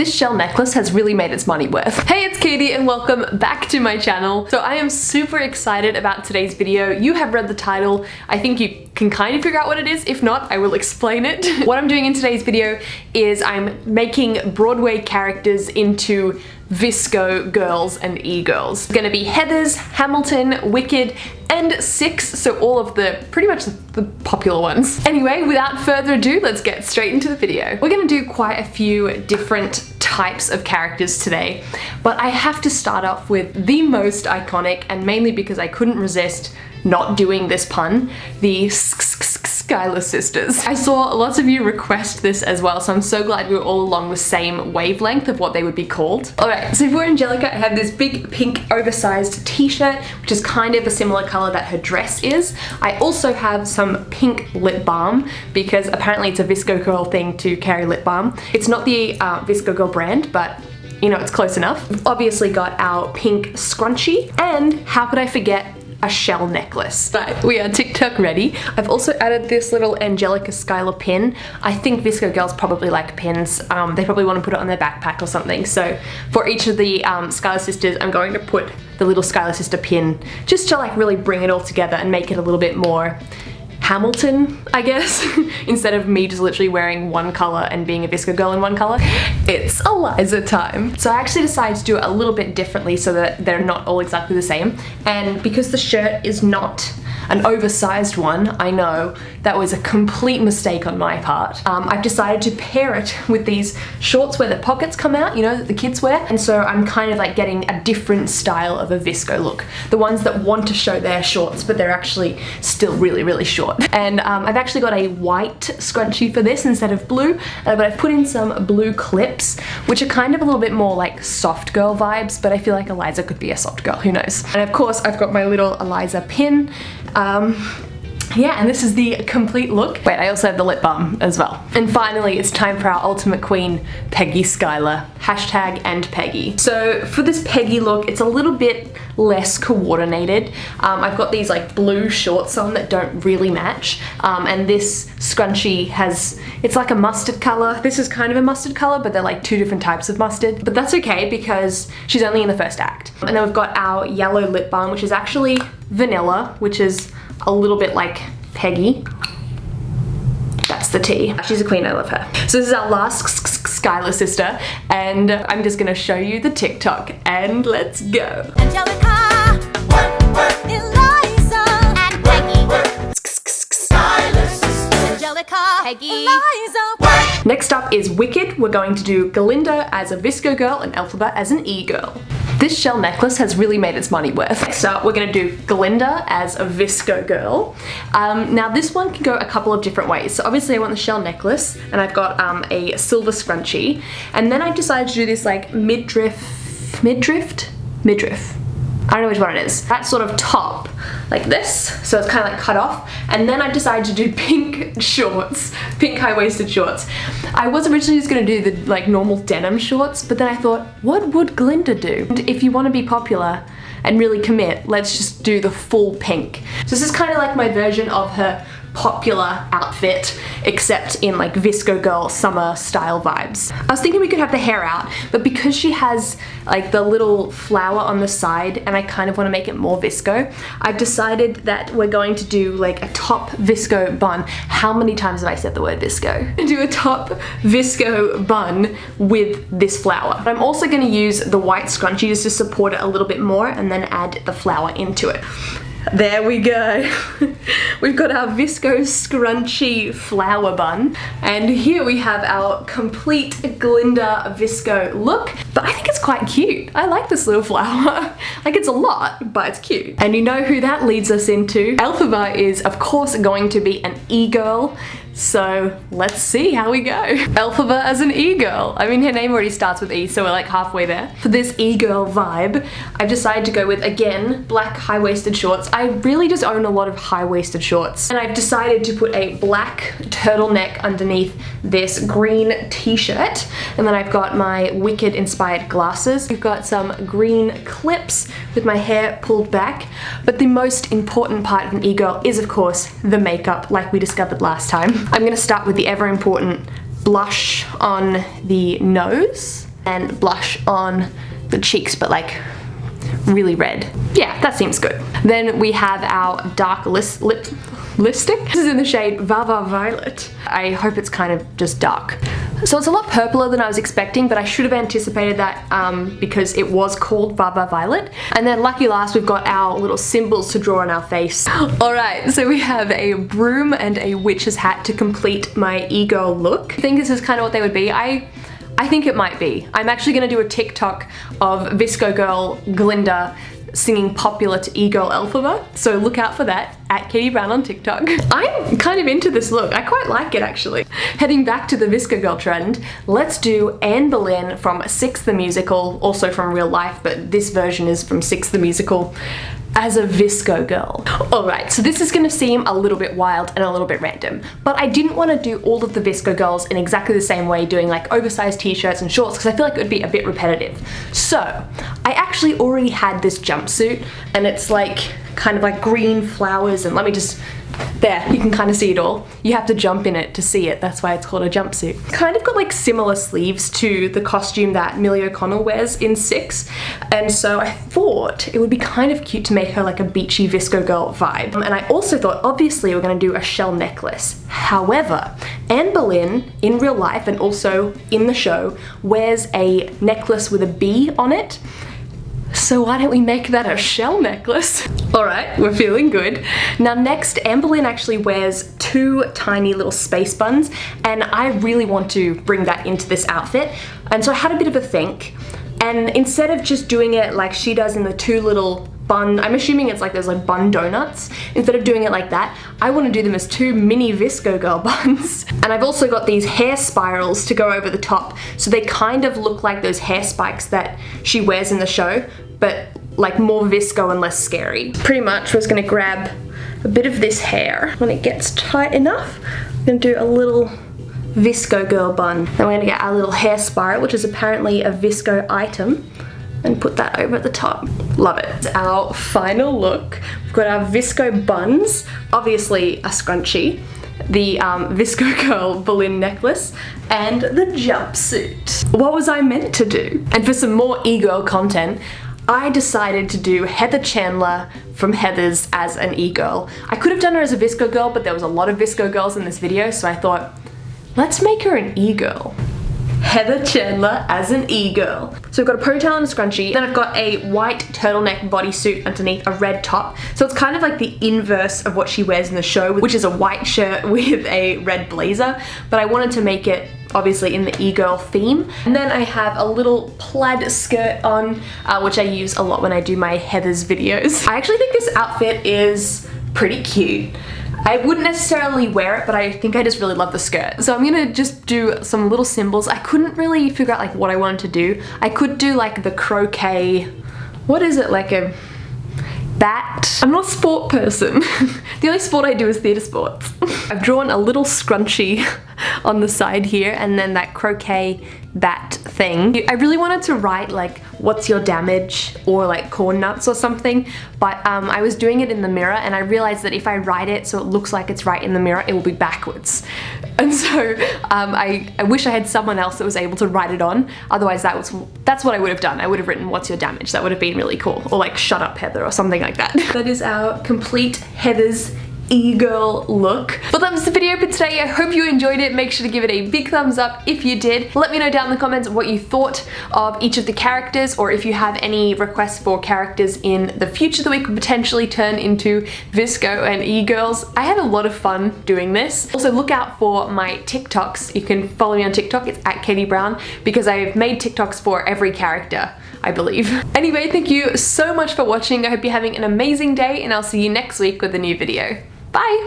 This shell necklace has really made its money worth. Hey, it's Caitie and welcome back to my channel. So I am super excited about today's video. You have read the title. I think you can kind of figure out what it is. If not, I will explain it. What I'm doing in today's video is I'm making Broadway characters into VSCO girls and e-girls. It's gonna be Heathers, Hamilton, Wicked, and Six, so all of the pretty much the popular ones. Anyway, without further ado, let's get straight into the video. We're gonna do quite a few different types of characters today, but I have to start off with the most iconic, and mainly because I couldn't resist not doing this pun, the Schuyler sisters. I saw lots of you request this as well, so I'm so glad we were all along the same wavelength of what they would be called. Alright, so for Angelica, I have this big pink oversized t-shirt, which is kind of a similar color that her dress is. I also have some pink lip balm, because apparently it's a VSCO girl thing to carry lip balm. It's not the VSCO girl brand, but you know, it's close enough. We've obviously got our pink scrunchie, and how could I forget a shell necklace. Right, we are TikTok ready. I've also added this little Angelica Schuyler pin. I think VSCO girls probably like pins. They probably want to put it on their backpack or something. So for each of the Schuyler sisters, I'm going to put the little Schuyler sister pin just to like really bring it all together and make it a little bit more Hamilton, I guess. Instead of me just literally wearing one color and being a VSCO girl in one color, it's Eliza time. So I actually decided to do it a little bit differently so that they're not all exactly the same. And because the shirt is not an oversized one, I know that was a complete mistake on my part. I've decided to pair it with these shorts where the pockets come out, you know, that the kids wear. And so I'm kind of like getting a different style of a VSCO look. The ones that want to show their shorts, but they're actually still really, really short. And I've actually got a white scrunchie for this instead of blue, but I've put in some blue clips, which are kind of a little bit more like soft girl vibes, but I feel like Eliza could be a soft girl, who knows. And of course, I've got my little Eliza pin. Yeah, and this is the complete look. Wait, I also have the lip balm as well. And finally, it's time for our ultimate queen, Peggy Schuyler. Hashtag and Peggy. So for this Peggy look, it's a little bit less coordinated. I've got these like blue shorts on that don't really match. And this scrunchie has, it's like a mustard color. This is kind of a mustard color, but they're like two different types of mustard. But that's okay because she's only in the first act. And then we've got our yellow lip balm, which is actually vanilla, which is a little bit like Peggy. That's the tea. She's a queen, I love her. So this is our last Schuyler sister, and I'm just gonna show you the TikTok, and let's go. Angelica, Eliza, and Peggy. Schuyler sisters. Angelica, Peggy, Eliza. Next up is Wicked. We're going to do Glinda as a VSCO girl and Elphaba as an e-girl. This shell necklace has really made its money worth. Next up, we're gonna do Glinda as a VSCO girl. Now this one can go a couple of different ways. So obviously I want the shell necklace, and I've got a silver scrunchie. And then I decided to do this like midriff. I don't know which one it is. That sort of top, like this. So it's kind of like cut off. And then I decided to do pink shorts, pink high-waisted shorts. I was originally just gonna do the like normal denim shorts, but then I thought, what would Glinda do? And if you wanna be popular and really commit, let's just do the full pink. So this is kind of like my version of her popular outfit, except in like VSCO girl summer style vibes. I was thinking we could have the hair out, but because she has like the little flower on the side and I kind of want to make it more VSCO, I've decided that we're going to do like a top VSCO bun. How many times have I said the word VSCO? Do a top VSCO bun with this flower. But I'm also going to use the white scrunchie just to support it a little bit more, and then add the flower into it. There we go. We've got our VSCO scrunchy flower bun, and here we have our complete Glinda VSCO look. But I think it's quite cute. I like this little flower. Like, it's a lot, but it's cute. And you know who that leads us into? Elphaba is of course going to be an e-girl. So let's see how we go. Elphaba as an e-girl. I mean, her name already starts with E, so we're like halfway there. For this e-girl vibe, I've decided to go with, again, black high-waisted shorts. I really just own a lot of high-waisted shorts. And I've decided to put a black turtleneck underneath this green t-shirt. And then I've got my Wicked inspired glasses. We've got some green clips with my hair pulled back. But the most important part of an e-girl is, of course, the makeup, like we discovered last time. I'm gonna start with the ever important blush on the nose. and blush on the cheeks, but like really red. Yeah, that seems good. Then we have our dark lipstick. This is in the shade Vava Violet. I hope it's kind of just dark. So it's a lot purpler than I was expecting, but I should have anticipated that because it was called Vava Violet. And then lucky last, we've got our little symbols to draw on our face. Alright, so we have a broom and a witch's hat to complete my e-girl look. I think this is kind of what they would be. I think it might be. I'm actually going to do a TikTok of VSCO girl Glinda singing popular to e-girl alphabet, so look out for that at Caitie Brown on TikTok. I'm kind of into this look. I quite like it actually. Heading back to the VSCO girl trend, let's do Anne Boleyn from Six the Musical, also from real life, but this version is from Six the Musical, as a VSCO girl. Alright, so this is gonna seem a little bit wild and a little bit random, but I didn't want to do all of the VSCO girls in exactly the same way, doing like oversized t-shirts and shorts, because I feel like it would be a bit repetitive. So, I actually already had this jumpsuit, and it's like kind of like green flowers, and let me just, there, you can kind of see it all. You have to jump in it to see it, that's why it's called a jumpsuit. Kind of got like similar sleeves to the costume that Millie O'Connell wears in Six, and so I thought it would be kind of cute to make her like a beachy VSCO girl vibe. And I also thought, obviously we're going to do a shell necklace. However, Anne Boleyn in real life and also in the show wears a necklace with a bee on it. So why don't we make that a shell necklace? Alright, we're feeling good. Now next, Anne Boleyn actually wears two tiny little space buns, and I really want to bring that into this outfit. And so I had a bit of a think, and instead of just doing it like she does in the two little bun, I'm assuming it's like those like bun donuts, instead of doing it like that, I want to do them as two mini VSCO girl buns. And I've also got these hair spirals to go over the top, so they kind of look like those hair spikes that she wears in the show, but like more VSCO and less scary. Pretty much we're just gonna grab a bit of this hair. When it gets tight enough, I'm gonna do a little VSCO girl bun. Then we're gonna get our little hair spiral, which is apparently a VSCO item, and put that over the top. Love it. It's our final look. We've got our VSCO buns, obviously a scrunchie, the VSCO girl Boleyn necklace, and the jumpsuit. What was I meant to do? And for some more e-girl content, I decided to do Heather Chandler from Heathers as an e-girl. I could have done her as a VSCO girl, but there was a lot of VSCO girls in this video, so I thought, let's make her an e-girl. Heather Chandler as an e-girl. So we've got a ponytail and a scrunchie, then I've got a white turtleneck bodysuit underneath a red top. So it's kind of like the inverse of what she wears in the show, which is a white shirt with a red blazer, but I wanted to make it obviously in the e-girl theme. And then I have a little plaid skirt on, which I use a lot when I do my Heathers videos. I actually think this outfit is pretty cute. I wouldn't necessarily wear it, but I think I just really love the skirt. So I'm gonna just do some little symbols. I couldn't really figure out like what I wanted to do. I could do like the croquet, what is it, like a bat? I'm not a sport person. The only sport I do is theatre sports. I've drawn a little scrunchie on the side here, and then that croquet bat thing. I really wanted to write like, what's your damage, or like corn nuts or something, but I was doing it in the mirror, and I realized that if I write it so it looks like it's right in the mirror, it will be backwards. And so I wish I had someone else that was able to write it on, otherwise that's what I would have done. I would have written, what's your damage? That would have been really cool. Or like, shut up Heather, or something like that. That is our complete Heather's e-girl look. Well, that was the video for today. I hope you enjoyed it. Make sure to give it a big thumbs up if you did. Let me know down in the comments what you thought of each of the characters, or if you have any requests for characters in the future that we could potentially turn into VSCO and e-girls. I had a lot of fun doing this. Also, look out for my TikToks. You can follow me on TikTok. It's at Caitie Brown, because I've made TikToks for every character, I believe. Anyway, thank you so much for watching. I hope you're having an amazing day, and I'll see you next week with a new video. Bye!